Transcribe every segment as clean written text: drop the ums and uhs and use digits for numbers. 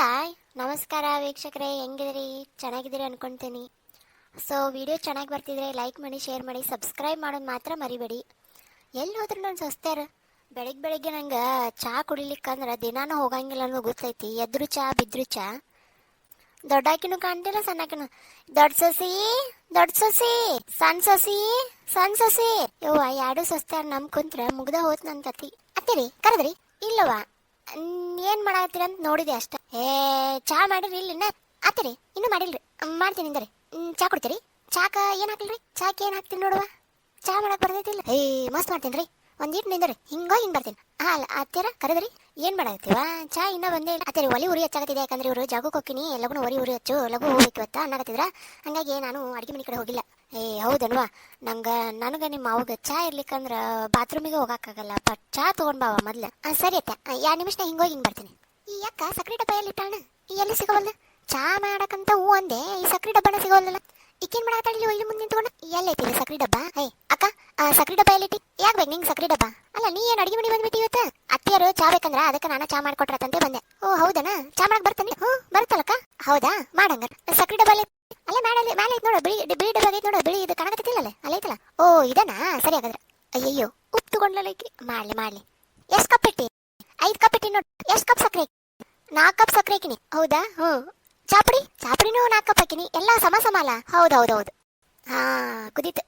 ಅಲ್ಲ, ನಮಸ್ಕಾರ ವೀಕ್ಷಕರೇ, ಹೆಂಗಿದಿರಿ? ಚೆನ್ನಾಗಿದ್ದೀರಿ ಅನ್ಕೊಂತೀನಿ. ಸೊ ವಿಡಿಯೋ ಚೆನ್ನಾಗಿ ಬರ್ತಿದ್ರೆ ಲೈಕ್ ಮಾಡಿ, ಶೇರ್ ಮಾಡಿ, ಸಬ್ಸ್ಕ್ರೈಬ್ ಮಾಡೋದು ಮಾತ್ರ ಮರಿಬೇಡಿ. ಎಲ್ಲಿ ಹೋದ್ರು ನನ್ನ ಸೊಸ್ತ್ಯಾರ ಬೆಳಿಗ್ಗೆ ನಂಗೆ ಚಹಾ ಕುಡಿಲಿಕ್ಕಂದ್ರೆ ದಿನಾನು ಹೋಗಂಗಿಲ್ಲ ಅನ್ನೋ ಗೊತ್ತೈತಿ. ಎದ್ರು ಚಹಾ ಬಿದ್ರು ಚಹಾ. ದೊಡ್ಡಾಕಿನೂ ಕಾಣ್ತಿಲ್ಲ, ಸಣ್ಣಾಕಿನೂ. ದೊಡ್ಡ ಸೊಸಿ, ದೊಡ್ಡ ಸೊಸಿ, ಸಣ್ಣ ಸೊಸಿ, ಸಣ್ಣ ಸೊಸಿ. ಯವ್ವ, ಎರಡು ಸೊಸ್ತ್ಯಾರ ನಮ್ ಕುಂತ್ರ ಮುಗ್ದ ಹೋತ್ ನನ್ ಕತಿ. ಅತ್ತಿರಿ ಕರೆದ್ರಿ ಇಲ್ಲವಾ? ಏನ್ ಮಾಡತ್ತೀರ ಅಂತ ನೋಡಿದೆ ಅಷ್ಟ. ಚಹಾ ಮಾಡಿರಿ ಇಲ್ಲಿನ? ಆತಿರಿ ಇನ್ನು ಮಾಡಿಲ್ರಿ. ಮಾಡ್ತೀನಿ ಅಂದ್ರೆ ಚಹಾ ಕುಡ್ತೀರಿ? ಚಾಕ ಏನ್ ಹಾಕ್ಲ್ರಿ? ಚಾಕ್ ಏನ್ ಹಾಕ್ತೀನಿ ನೋಡುವ. ಚಹಾ ಮಾಡಕ್ ಬರ್ತೈತಿಲ್ಲ? ಮಸ್ತ್ ಮಾಡ್ತೀನಿ. ಒಂದೀಟ್ ನಿಂದ್ರಿ, ಹಿಂಗ್ ಬರ್ತೀನಿ. ಅಲ್ಲ ಅತ್ತೀರ ಕರೆದ್ರಿ? ಏನ್ ಮಾಡಾಕತ್ತೀವ? ಚಹಾ ಇನ್ನ ಬಂದೇ ಇಲ್ಲ. ಅತ್ತೀರಿ ಒಲಿ ಉರಿ ಹಚ್ಚಾಕತ್ತಿದೆ. ಯಾಕಂದ್ರೆ ಇವರು ಜಾಗಕ್ಕೆ ಹೋಗ್ತೀನಿ, ಲಗುನ ಒಲಿ ಹಚ್ಚು, ಲಗು ಹೋಗ್ಬೇಕು ಇವತ್ತ ಅನ್ನಕತ್ತಿದ್ರ. ಹಂಗಾಗಿ ನಾನು ಅಡಿಗೆ ಮನೆ ಕಡೆ ಹೋಗಿಲ್ಲ. ಹೌದಲ್ವಾ? ನನಗ ನಿಮ್ಮ ಅವ್ಗ ಚಾ ಇರ್ಲಿಕ್ಕಂದ್ರ ಬಾತ್ರೂಮಿಗೆ ಹೋಗಕ್ಕಾಗಲ್ಲ. ಚಾ ತಗೊಂಡ್ ಬಾವ ಮೊದ್ಲ. ಸರಿ ಅತ್ತ, 2 ನಿಮಿಷ ಹಿಂಗೋಗಿ ಬರ್ತೀನಿ. ಈ ಅಕ್ಕ ಸಕ್ರೆ ಡಬ್ಬ ಎಲ್ಲಿ ಇಟ್ಟಾಳ? ಎಲ್ಲಿ ಸಿಗವಲ್ದು? ಚಾ ಮಾಡಕಂತ ಹೂ ಅಂದೆ, ಈ ಸಕ್ರೆ ಡಬ್ಬನ ಸಿಗವಲ್ಲ. ಈಕೇನ್ ಮಾಡಾಕತ್ತಾಳ ಇಲ್ಲಿ ಮುಂದೆ ನಿಂತ್ಕೊಂಡು? ಎಲ್ಲೈತಿ ಸಕ್ರೆ ಡಬ್ಬ? ಅಕ್ಕ, ಸಕ್ರೆ ಡಬ್ಬ ಎಲ್ಲಿಟ್ಟಿ? ಯಾಕೆ ಬೇಕು ನಿಂಗೆ ಸಕ್ರೆ ಡಬ್ಬ? ಅಲ್ಲ, ನೀ ಏನ್ ಅಡಿಗೆ ಮನೆ ಬಂದ್ಬಿಟ್ಟಿ ಇವತ್ತು? ಅತ್ತಿಯರು ಚಾ ಬೇಕಂದ್ರ ಅದಕ್ಕೆ ನಾನು ಚಾ ಮಾಡ್ಕೊಟ್ರತಂತೆ ಬಂದೆ. ಓ ಹೌದನಾ? ಚಾ ಮಾಡಕ್ ಬರ್ತಾನೆ? ಬರ್ತಲ್ಲಕ್ಕ. ಹೌದಾ, ಮಾಡಂಗ. ಸಕ್ರೆ ಡಬ್ಬ ಅಲ್ಲ ಮೇಲೆ ಮೇಲೆ ಐತ್ ನೋಡು, ಬಿಳಿ ಡಬ್ಬ ಐತ್ ನೋಡು, ಬಿಳಿ ಇದು ಕಾಣಕತ್ತಿಲ್ಲ ಅಲ್ಲ ಐತಲ್ಲ. ಓ ಇದನಾ? ಸರಿ ಹಾಗಾದ್ರೆ. ಅಯ್ಯಯ್ಯೋ, ಉಪ್ಪು ತಗೊಂಡ್ಲಲ್ಲ ಈಕಿ. ಮಾಡ್ಲಿ. ಎಷ್ಟ್ ಕಪ್ ಇಟ್ಟಿ? 5 ಕಪ್ ಇಟ್ಟಿ ನೋಡು. ಎಷ್ಟ್ ಕಪ್ ಸಕ್ರೆ? 4 ಕಪ್ ಸಕ್ರೆ ಹಾಕಿನಿ. ಹೌದಾ? ಚಾಪುಡಿನೂ 4 ಕಪ್ ಹಾಕಿನಿ. ಎಲ್ಲ ಸಮ ಅಲ್ಲ? ಹೌದು. ಹಾ, ಕುದೀತು.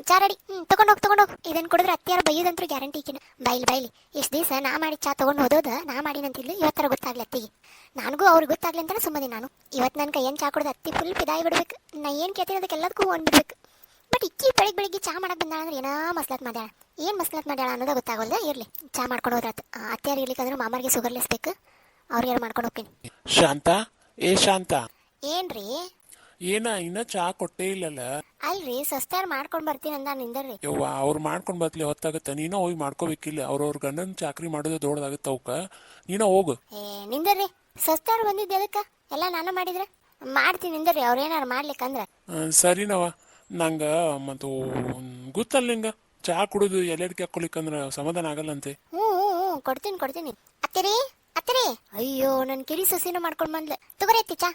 ಚಾ ರೆಡಿ. ತಗೊಂಡೋಗ್. ಇದನ್ ಕುಡಿದ್ರೆ ಅತ್ಯಾರ ಬೈಯೋದಂತ್ರು ಗ್ಯಾರಂಟಿ ಈಕಿನ. ಬೈಲಿ. ಎಷ್ಟ್ ದಿವಸ ನಾ ಮಾಡಿ ಚಾ ತಗೊಂಡ್ ಹೋದೋದ ನಾ ಮಾಡಿನಂತಿಲ್ಲ. ಇವತ್ತರ ಗೊತ್ತಾಗ್ಲಿ ಅತ್ತಿಗೆ. ನನಗೂ ಅವ್ರಿಗೆ ಗೊತ್ತಾಗ್ಲಿ ಅಂತ ಸುಮ್ಮನೆ ನಾನು. ಇವತ್ತು ನನ್ನ ಕೈಯನ್ ಚಾ ಕುಡ್ದು ಅತ್ತಿ ಫುಲ್ ಪಿದಾಯಿ ಬಿಡ್ಬೇಕು. ನಾ ಏನ್ ಕೇಳ್ತೀನಿ ಅದಕ್ಕೆ ಎಲ್ಲದಕ್ಕೂ ಅಂದ್ಬಿಡ್ಬೇಕು. ಬಟ್ ಇಕ್ಕಿ ಬೆಳಿಗ್ಗೆ ಚಾ ಮಾಡಕ್ ಬಂದಾಳ ಅಂದ್ರೆ ಏನಾ ಮಸ್ಲತ್ ಮಾಡ್ಯಾಳ. ಏನ್ ಮಸ್ಲತ್ ಮಾಡ್ಯಾಳ ಅನ್ನೋದ ಗೊತ್ತಾಗಲ್ದ. ಇರ್ಲಿ, ಚಾ ಮಾಡ್ಕೊಂಡು ಹೋದ್ರಾತ. ಅತ್ಯಾರ ಇರ್ಲಿಕ್ಕಂದ್ರೆ ಮಾಮರ್ಗೆ ಸುಗರ್ಲೆಸ್ ಬೇಕು. ಅವ್ರಿಗೆ ಮಾಡ್ಕೊಂಡು ಹೋಗ್ತೀನಿ. ಶಾಂತ ಏನ್ರಿ? ಏನ ಇನ್ನ ಚಾ ಕೊಟ್ಟೇ ಇಲ್ಲಲ್ಲ? ಅಲ್ರಿ, ಸಸ್ತ್ಯಾರ ಮಾಡ್ಕೊಂಡ್ ಬರ್ತೀನಿ ಅಂದ ನಿಂದರ್ರಿ. ಯವ್ವ, ಅವ್ರು ಮಾಡ್ಕೊಂಡ್ ಬತ್ಲಿ ಹೊತ್ತಾಗತ್ತ. ನೀನ ಹೋಗಿ ಮಾಡ್ಕೋಬೇಕಿಲ್ಲ. ಅವ್ರವ್ರ ಗಂಡನ ಚಾಕ್ರಿ ಮಾಡೋದು ದೊಡ್ಡದಾಗತ್ತ ಅವಕ್ಕ. ನೀನ ಹೋಗು. ನಿಂದರ್ರಿ, ಸಸ್ತ್ಯಾರ ಬಂದಿದ್ದೆ ಅದಕ್ಕ ಎಲ್ಲ ನಾನು ಮಾಡಿದ್ರೆ ಮಾಡ್ತೀನಿ. ನಿಂದರ್ರಿ, ಅವ್ರೇನಾರು ಮಾಡ್ಲಿಕ್ಕಂದ್ರ. ಸರಿನವ. ನಂಗ ಮತ್ತು ಗೊತ್ತಲ್ಲ ನಿಂಗ ಚಾ ಕುಡುದು ಎಲ್ಲೆಡ್ಕೆ ಹಾಕೊಳಿಕ್ಕಂದ್ರ ಸಮಾಧಾನ ಆಗಲ್ಲಂತೆ. ಹ್ಞೂ ಕೊಡ್ತೀನಿ. ಅತ್ತಿರಿ ಅಯ್ಯೋ, ನನ್ ಕಿರಿ ಸಸಿನ ಮಾಡ್ಕೊಂಡ್ ಬಂದ್ಲೆ. ತಗೋರಿ ಅತ್ತಿ ಚಾ.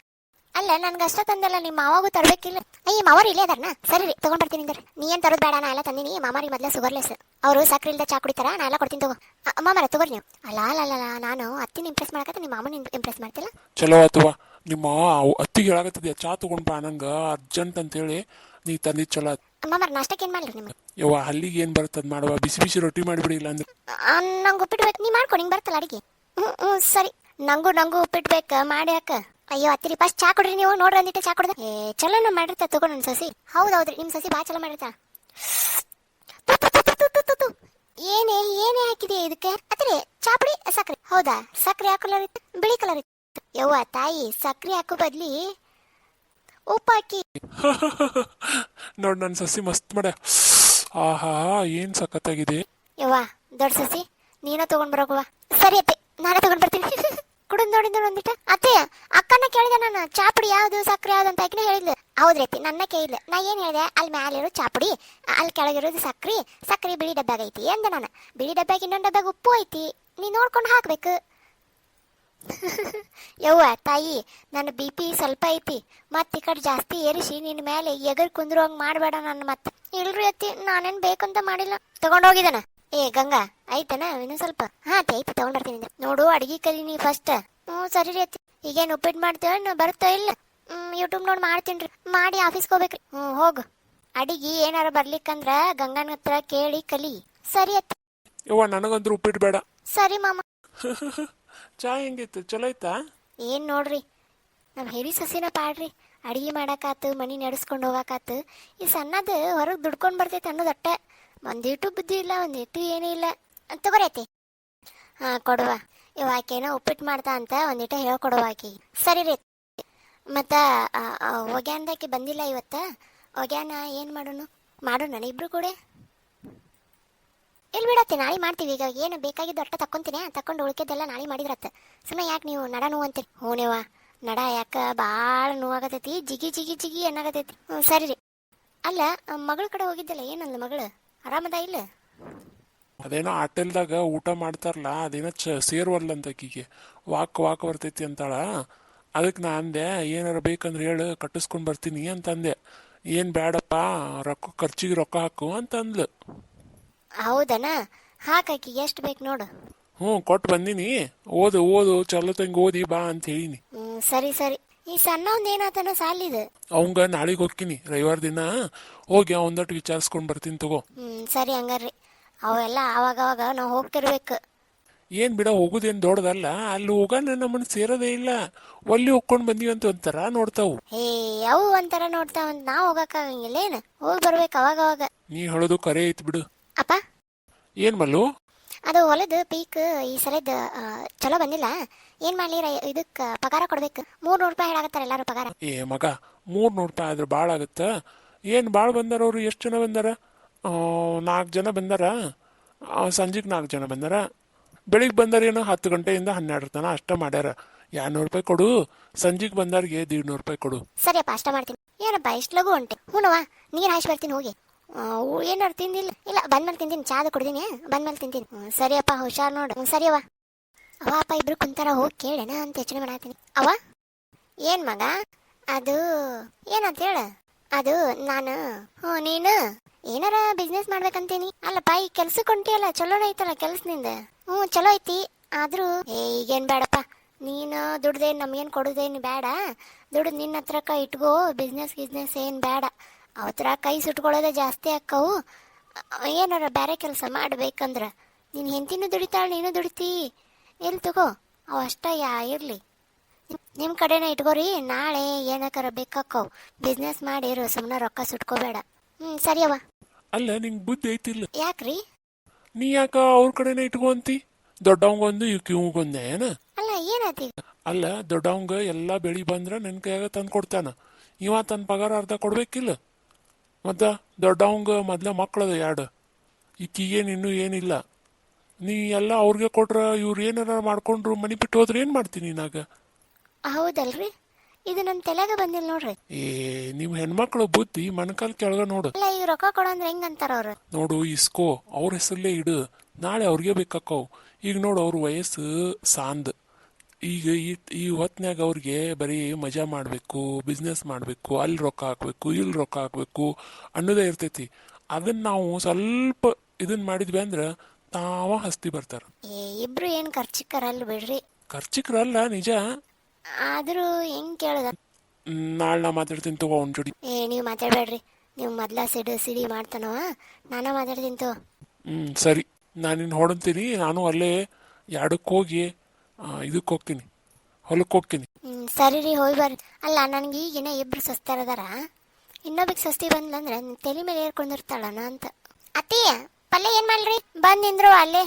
ಅಲ್ಲ, ನನ್ಗೆ ಅಷ್ಟ ತಂದಲ್ಲ, ನಿಮ್ಮ ಮಾವಾಗೂ ತರ್ಬೇಕಿಲ್ಲ? ಮಾವಾರಿ ಇಲ್ಲೇ ಅದಾರನ? ಸರಿ ತಗೊಂಡ್ ಬರ್ತೀನಿ. ನೀ ಏನ್ ತರೋದ್ ಬೇಡ, ನಾ ಎಲ್ಲ ತಂದಿನಿ. ಮಾಮಾರಿ ಮೊದ್ಲ ಸುಗರ್ಲೆಸ್, ಅವರು ಸಕ್ರೆ ಇಲ್ದ ಚಾ ಕುಡಿತಾರ. ನಾ ಎಲ್ಲ ಕೊಡ್ತೀನಿ ತಗೋ. ಮಾಮಾರ ತಗೋರಿ ನೀವು. ಅಲ್ಲ, ನಾನು ಅತ್ತಿನ ಇಂಪ್ರೆಸ್ ಮಾಡಕತ್ತ ನಿಮ್ಮ ಮಾಮನ ಇಂಪ್ರೆಸ್ ಮಾಡ್ತಿಲ್ಲ. ಚಲೋ ಆತವ. ನಿಮ್ಮ ಅತ್ತಿಗೆ ಹೇಳಾಕತ್ತಿದ್ಯಾ ಚಾ ತಗೊಂಡ್ ಬಾ ನಂಗ ಅರ್ಜೆಂಟ್ ಅಂತೇಳಿ. ನೀ ತಂದಿದ್ ಚಲೋ ಆತ್. ಮಾಮಾರ ನಾಷ್ಟಕ್ಕೆ ಏನ್ ಮಾಡ್ಲಿ ನಿಮ್ಗೆ? ಯವ್ವ, ಹಲ್ಲಿಗೆ ಏನ್ ಬರ್ತದ ಮಾಡುವ. ಬಿಸಿ ರೊಟ್ಟಿ ಮಾಡಿಬಿಡಿ. ಇಲ್ಲ ಅಂದ್ರೆ ನಂಗೆ ಉಪ್ಪಿಟ್ಟು ಬೇಕು. ನೀ ಮಾಡ್ಕೊ, ನಿಂಗೆ ಬರ್ತಲ್ಲ ಅಡಿಗೆ. ಸರಿ. ನಂಗೂ ಉಪ್ಪಿಟ್ಟು ಬೇಕು, ಮಾಡಿ ಹಾಕ. ಅಯ್ಯೋ ಅತ್ತಿರಿ, ಫಸ್ಟ್ ಚಾ ಕೊಡ್ರಿ ನೀವು. ನೋಡ್ರಿ ಅಂದಿಟ್ಟು ಚಾ ಕುಡ್ದ. ಚಲೋ ಮಾಡಿರ್ತ ತಗೋ ನನ್ನ ಸಸಿ. ಹೌದ್ರಿ, ನಿಮ್ ಸಸಿ ಬಾ ಚಲೋ ಮಾಡಿರ್ತ. ಏನೇ ಹಾಕಿದೆ ಇದಕ್ಕೆ? ಅತ್ತಿರಿ, ಚಾಪುಡಿ ಸಕ್ರೆ. ಹೌದಾ? ಸಕ್ರೆ ಯಾವ ಕಲರ್ ಇತ್ತು? ಬಿಳಿ ಕಲರ್ ಇತ್ತು. ಯವ್ವ ತಾಯಿ, ಸಕ್ರೆ ಹಾಕೋ ಬದ್ಲಿ ಉಪ್ಪು ಹಾಕಿ. ನೋಡ್ ನನ್ ಸಸಿ ಮಸ್ತ್ ಮಾಡ. ಆಹಾ, ಏನ್ ಸಖತ್ತಾಗಿದೆ. ಯವ್ವ ದೊಡ್ಡ ಸಸಿ, ನೀನ ತಗೊಂಡ್ ಬರೋಗುವ. ಸರಿ ಅತ್ತೆ, ನಾನೇ ತಗೊಂಡ್ ಬರ್ತೀನಿ. ಕುಡಿದ್ ನೋಡಿದ್ ಒಂದಿಟ್ಟ. ಅತ್ತೆ, ಅಕ್ಕನ ಕೇಳಿದೆ ನಾನು, ಚಾಪುಡಿ ಯಾವ್ದು ಸಕ್ರೆ ಯಾವ್ದು ಅಂತ ಆಕಿನ ಹೇಳಿದ್ಲು. ಹೌದ್ರಿ ಅತ್ತಿ, ನನ್ನ ಕೇಳಿದ್ಲು. ನಾ ಏನ್ ಹೇಳಿದೆ? ಅಲ್ಲಿ ಮ್ಯಾಲಿರೋ ಚಾಪುಡಿ, ಅಲ್ಲಿ ಕೆಳಗಿರೋದು ಸಕ್ರಿ ಬಿಳಿ ಡಬ್ಬಾಗ ಐತಿ ಅಂದ ನಾನು. ಬಿಳಿ ಡಬ್ಬಾಗ ಇನ್ನೊಂದು ಡಬ್ಬಾಗ ಉಪ್ಪು ಐತಿ, ನೀ ನೋಡ್ಕೊಂಡು ಹಾಕ್ಬೇಕು. ಯವ್ವ ತಾಯಿ, ನನ್ನ BP ಸ್ವಲ್ಪ ಐತಿ. ಮತ್ ಈ ಕಡೆ ಜಾಸ್ತಿ ಏರಿಸಿ ನಿನ್ ಮೇಲೆ ಎಗರ್ ಕುಂದ್ರು ಹಂಗ್ ಮಾಡ್ಬೇಡ. ನನ್ನ ಮತ್ತೆ. ಇಲ್ರಿ ಅತ್ತಿ, ನಾನೇನ್ ಬೇಕಂತ ಮಾಡಿಲ್ಲ. ತಗೊಂಡೋಗಿದ್ದಾನ. ಗಂಗಾ ಐತನ ಇನ್ನು ಸ್ವಲ್ಪ? ಅತ್ತಿ ಐತಿ, ತಗೊಂಡ್ ಬರ್ತೀನಿ. ನೋಡು, ಅಡಿಗೆ ಕಲೀನಿ ಫಸ್ಟ್. ಸರಿ ರೀ ಅತ್ತಿ. ಈಗೇನು ಉಪ್ಪಿಟ್ಟು ಮಾಡ್ತೇವ? ಬರುತ್ತೋ ಇಲ್ಲ? ಯೂಟ್ಯೂಬ್ ನೋಡಿ ಮಾಡ್ತೀನಿ. ಮಾಡಿ ಆಫೀಸ್ಗೆ ಹೋಗ್ಬೇಕ್ರಿ. ಹೋಗು. ಅಡಿಗೆ ಏನಾರ ಬರ್ಲಿಕ್ಕಂದ್ರ ಗಂಗನ ಹತ್ರ ಕೇಳಿ ಕಲಿ. ಸರಿ ಅತ್ತಿ. ಯವ್ವ, ನನಗಂದ್ರೂ ಉಪ್ಪಿಟ್ಟು ಬೇಡ. ಸರಿ ಮಾಮ. ಚಾ ಹೆಂಗಿತ್ತು? ಚಲೋ ಐತಾ? ಏನ್ ನೋಡ್ರಿ, ನಮ್ ಹಿರಿ ಸಸಿನ ಪಾಡ್ರಿ. ಅಡಿಗೆ ಮಾಡಾಕಾತು, ಮನಿ ನಡೆಸ್ಕೊಂಡು ಹೋಗಾಕಾತು. ಈ ಸಣ್ಣದು ಹೊರಗೆ ದುಡ್ಕೊಂಡ್ ಬರ್ತೈತೆ ಅನ್ನೋದಟ್ಟ. ಒಂದಿಟ್ಟು ಬುದ್ಧಿ ಇಲ್ಲ, ಒಂದಿಟ್ಟು ಏನೂ ಇಲ್ಲ. ತಗೋರೈತಿ. ಕೊಡುವ. ಆಕೇನೋ ಉಪ್ಪಿಟ್ಟು ಮಾಡ್ತಾ ಅಂತ ಒಂದಿಟ ಹೇಳ್ಕೊಡುವ ಆಕಿ. ಸರಿ ರೀ. ಮತ್ತ ಒಗ್ಯಾನ್ದಾಕಿ ಬಂದಿಲ್ಲ ಇವತ್ತ. ಒಗ್ಯಾನ ಏನ್ ಮಾಡೋಣ ಇಬ್ರು ಕೂಡ. ಎಲ್ಲಿ ಬಿಡತ್ತೆ, ನಾಳೆ ಮಾಡ್ತೀವಿ. ಈಗ ಏನು ಬೇಕಾಗಿದ್ದು ಅಟ್ಟ ತಕ್ಕೊಂತೀನಿ. ತಕೊಂಡು ಉಳ್ಕೆದೆಲ್ಲ ನಾಳೆ ಮಾಡಿದ್ರತ್ತ. ಸುಮ್ಮನೆ ಯಾಕೆ ನೀವು ನಡ ನೋವು ಅಂತೀರಿ? ಹೂನೇವ, ನಡ ಯಾಕ ಭಾಳ ನೋವಾಗತೈತಿ. ಜಿಗಿ ಏನಾಗತೈತಿ. ಸರಿ ರೀ. ಅಲ್ಲ, ಮಗಳ ಕಡೆ ಹೋಗಿದ್ದಲ್ಲ, ಏನಂದ ಮಗಳು? ಆರಾಮದ ಇಲ್ಲ? ಅದೇನೋ ಹೋಟೆಲ್ದಾಗ ಊಟ ಮಾಡ್ತಾರಲ್ಲ, ಅದೇನೋ ಸೇರ್ವಲ್ಲ ಅಂತ ಆಕಿಗೆ. ವಾಕ್ ಬರ್ತೈತಿ ಅಂತಾಳ. ಅದಕ್ಕೆ ನಾ ಅಂದೆ ಏನಾರ ಬೇಕಂದ್ರೆ ಹೇಳು ಕಟ್ಟಿಸ್ಕೊಂಡು ಬರ್ತೀನಿ ಅಂತಂದೆ. ಏನು ಬೇಡಪ್ಪ, ಖರ್ಚಿಗೆ ರೊಕ್ಕ ಹಾಕು ಅಂತ ಅಂದ್ಲು. ಹೌದನ, ಹಾಕಾಕಿ ಎಷ್ಟು ಬೇಕು ನೋಡು. ಹ್ಞೂ ಕೊಟ್ಟು ಬಂದೀನಿ. ಓದು ಓದು ಚಲೋ ತಂಗ ಓದಿ ಬಾ ಅಂತ ಹೇಳಿನಿ. ಸರಿ ಸರಿ. ಈ ಸಣ್ಣವಂದು ಏನಾತನ ಸಾಲಿದು? ಅವಂಗ ನಾಳೆಗೆ ಹೋಗ್ತೀನಿ, ರವಿವಾರ ದಿನ ಹೋಗಿ ಅವಂದಟ್ಟು ವಿಚಾರಿಸ್ಕೊಂಡು ಬರ್ತೀನಿ ತಗೋ. ಸರಿ ಹಂಗಾರ್ರಿ. ಅವೆಲ್ಲ ಅವಾಗ ನಾವು ಹೋಗ್ತಿರ್ಬೇಕು. ಏನು ಬಿಡ, ಹೋಗೋದೇನು ದೊಡ್ಡದಲ್ಲ. ಅಲ್ಲಿ ಹೋಗೋಣ ನಮ್ಮನ್ನು ಸೇರೋದೇ ಇಲ್ಲ. ಒಲ್ಲಿ ಹೋಗ್ಕೊಂಡು ಬಂದೀವಿ ಅಂತ ಒಂಥರ ನೋಡ್ತಾವು. ಏ ಅವು ಒಂಥರ ನೋಡ್ತಾವಂತ ನಾವು ಹೋಗಕ್ಕಾಗಂಗಿಲ್ಲ ಏನು? ಹೋಗಿ ಬರ್ಬೇಕು ಅವಾಗ. ನೀ ಹೇಳೋದು ಕರೆ ಐತಿ ಬಿಡು. ಅಪ್ಪ, ಏನು ಮಲ್ಲು? ಅದು ಹೊಲದ ಪೀಕ್ ಈ ಸಲದ ಚಲೋ ಬಂದಿಲ್ಲ. ಏನ್ ಮಾಡ್ಲಿ, ಇದಕ್ಕೆ ಪಗಾರ ಕೊಡ್ಬೇಕು. 300 ರೂಪಾಯಿ ಹೇಳಾಕತ್ತಾರ ಎಲ್ಲಾರು ಪಗಾರ. ಏ ಮಗ, 300 ರೂಪಾಯಿ ಆದ್ರೆ ಭಾಳ ಆಗುತ್ತಾ? ಏನು ಭಾಳ ಬಂದಾರ ಅವರು? ಎಷ್ಟು ಜನ ಬಂದಾರ? 4 ಜನ ಬಂದಾರ. ಸಂಜೆಗೆ 4 ಜನ ಬಂದಾರ. ಬೆಳಿಗ್ಗೆ ಬಂದಾರೇನೋ 10 ಗಂಟೆಯಿಂದ 12 ತನ ಅಷ್ಟ ಮಾಡ್ಯಾರ. 200 ರೂಪಾಯಿ ಕೊಡು. ಸಂಜೆಗೆ ಬಂದಾರಿಗೆ 150 ರೂಪಾಯಿ ಕೊಡು. ಸರಿಯಪ್ಪ, ಅಷ್ಟ ಮಾಡ್ತೀನಿ. ಏನಪ್ಪ ಇಷ್ಟು ಲಗು ಹೊಂಟೆ? ಹೂನವ್ವ, ನೀರು ಹಾಯಿಸಿ ಬರ್ತೀನಿ ಹೋಗಿ. ಏನಾರು ತಿಂದಿಲ್ಲ? ಇಲ್ಲ, ಬಂದ್ಮೇಲೆ ತಿಂತೀನಿ. ಚಾದ ಕುಡ್ದೀನಿ, ಬಂದ್ಮೇಲೆ ತಿಂತೀನಿ. ಸರಿಯಪ್ಪ, ಹುಷಾರ್ ನೋಡು. ಸರಿಯವ್ವ. ಅವ ಅಪ್ಪ ಇಬ್ರು ಕುಂತಾರ, ಹೋಗಿ ಕೇಳೇನ ಅಂತ ಯೋಚನೆ ಮಾಡತ್ತೀನಿ. ಅವ ಏನ್ ಮಗ? ಅದು ಏನಂತ ಹೇಳ? ಅದು ನಾನು ನೀನು ಏನಾರ ಬಿಸ್ನೆಸ್ ಮಾಡ್ಬೇಕಂತೀನಿ. ಅಲ್ಲಪ್ಪ, ಈ ಕೆಲ್ಸಕ್ಕೆ ಹೊಂಟಿಯಲ್ಲ, ಚಲೋನ ಐತಲ್ಲ ಕೆಲ್ಸನಿಂದ? ಚಲೋ ಐತಿ. ಆದ್ರೂ ಈಗೇನ್ ಬೇಡಪ್ಪ. ನೀನು ದುಡ್ದೇನು ನಮ್ಗೇನು ಕೊಡೋದೇನು ಬೇಡ. ದುಡ್ಡು ನಿನ್ನ ಹತ್ರಕ್ಕ ಇಟ್ಕೋ. ಬಿಸ್ನೆಸ್ ಏನು ಬೇಡ. ಅವತ್ರ ಕೈ ಸುಟ್ಕೊಳ್ಳೋದೇ ಜಾಸ್ತಿ ಆಕ್ಕವು. ಏನಾರ ಬೇರೆ ಕೆಲಸ ಮಾಡ್ಬೇಕಂದ್ರ ನೀನು ಹೆಂಡತಿನೂ ದುಡಿತಾಳೆ, ನೀನು ದುಡಿತಿ. ಎಲ್ಲಿ ತಗೋ ಅವು ಅಷ್ಟ ಇರಲಿ. ನಿಮ್ಮ ಕಡೆನ ಇಟ್ಕೋರಿ. ನಾಳೆ ಏನಕ್ಕಾರ ಬೇಕಾಕ್ಕವು. ಬಿಸ್ನೆಸ್ ಮಾಡಿರು, ಸುಮ್ಮನೆ ರೊಕ್ಕ ಸುಟ್ಕೋಬೇಡ. ಸರಿಯವ್ವ. ಅಲ್ಲ, ನಿಂಗೆ ಬುದ್ಧಿ ಐತಿಲ್ಲ? ಯಾಕ್ರಿ? ನೀ ಯಾಕ ಅವ್ರ ಕಡೆನೇ ಇಟ್ಕೊಂತಿ? ದೊಡ್ಡವಂಗೊಂದು ಇವಂಗೊಂದು ಏನ? ಅಲ್ಲ, ಏನಾಯ್ತು? ಅಲ್ಲ, ದೊಡ್ಡವಂಗ ಎಲ್ಲ ಬೆಳಿ ಬಂದ್ರ ನನ್ನ ಕೈಯಾಗ ತಂದು ಕೊಡ್ತಾನ. ಇವ ತನ್ನ ಪಗಾರ ಅರ್ಧ ಕೊಡ್ಬೇಕಿಲ್ಲ? ಮತ್ತ ದೊಡ್ಡವಂಗ ಮೊದ್ಲ ಮಕ್ಕಳದ 2. ಈಕಿಗೇನು ಇನ್ನೂ ಏನಿಲ್ಲ. ನೀ ಎಲ್ಲ ಅವ್ರಿಗೆ ಕೊಟ್ರ ಇವ್ರು ಏನಾರ ಮಾಡ್ಕೊಂಡ್ರು ಮನಿ ಬಿಟ್ಟು ಹೋದ್ರೆ ಏನು ಮಾಡ್ತೀನಿ ನಾಗ? ಹೌದಲ್ರಿ, ಇದು ನನ್ನ ತಲೆಗ ಬಂದಿಲ್ಲ ನೋಡ್ರಿ. ನೀವು ಹೆಣ್ಮಕ್ಳು ಬುದ್ಧಿ ಮಣಕಾಲ್ ಕೆಳಗ ನೋಡು. ಅಲ್ಲ, ಈಗ ರೊಕ್ಕ ಕೊಡಂದ್ರೆ ಹೆಂಗಂತಾರ ಅವ್ರು? ನೋಡು, ಇಸ್ಕೋ, ಅವ್ರ ಹೆಸರಲ್ಲೇ ಇಡು. ನಾಳೆ ಅವ್ರಿಗೆ ಬೇಕಾಕ್ಕವು. ಈಗ ನೋಡು, ಅವ್ರ ವಯಸ್ಸು ಸಾಂದ್. ಈಗ ಈ ಹೊತ್ನ್ಯಾಗ ಅವ್ರಿಗೆ ಬರೀ ಮಜಾ ಮಾಡಬೇಕು, ಬಿಸ್ನೆಸ್ ಮಾಡಬೇಕು, ಅಲ್ಲಿ ರೊಕ್ಕ ಹಾಕ್ಬೇಕು, ಇಲ್ಲಿ ರೊಕ್ಕ ಹಾಕ್ಬೇಕು ಅನ್ನೋದೇ ಇರ್ತೈತಿ. ಅದನ್ನ ನಾವು ಸ್ವಲ್ಪ ಇದನ್ನ ಮಾಡಿದ್ವಿ ಅಂದ್ರೆ ತಾವ ಹಸ್ತಿ ಬರ್ತಾರ. ಇಬ್ರು ಏನ್ ಖರ್ಚಿಕರಲ್ಲ ಬಿಡ್ರಿ. ಖರ್ಚಿಕರಲ್ಲ ನಿಜ. ಆದ್ರೂ ಹೆಂಗ್ ಕೇಳದ? ನಾಳೆ ನಾ ಮಾತಾಡ್ತೀನಿ ತಗೋ ಅವ್ನ ಜೋಡಿ. ನೀವು ಮಾತಾಡ್ಬೇಡ್ರಿ. ನೀವು ಮೊದ್ಲ ಸಿಡಿ ಮಾಡ್ತಾನವ, ನಾನ ಮಾತಾಡ್ತೀನಿ ತಗೋ. ಸರಿ, ನಾನಿನ್ ಹೊಡಂತೀನಿ. ನಾನು ಅಲ್ಲೇ 2ಕ್ಕೆ ಹೋಗಿ ಇದಕ್ಕೆ ಹೋಗ್ತೀನಿ, ಹೊಲಕ್ಕೆ ಹೋಗ್ತೀನಿ. ಸರಿ ರೀ, ಹೋಗಿ ಬರ್ರಿ. ಅಲ್ಲ, ನನ್ಗೆ ಈಗಿನ ಇಬ್ರು ಸಸ್ತಾರದಾರ. ಇನ್ನೊಬ್ಬಕ್ಕೆ ಸಸ್ತಿ ಬಂದ್ಲಂದ್ರೆ ತಲೆ ಮೇಲೆ ಏರ್ಕೊಂಡಿರ್ತಾಳನ ಅಂತ. ಅತ್ತಿ, ಪಲ್ಯ ಏನ್ ಮಾಡ್ರಿ? ಬಂದಿಂದ್ರು ಅಲ್ಲೇ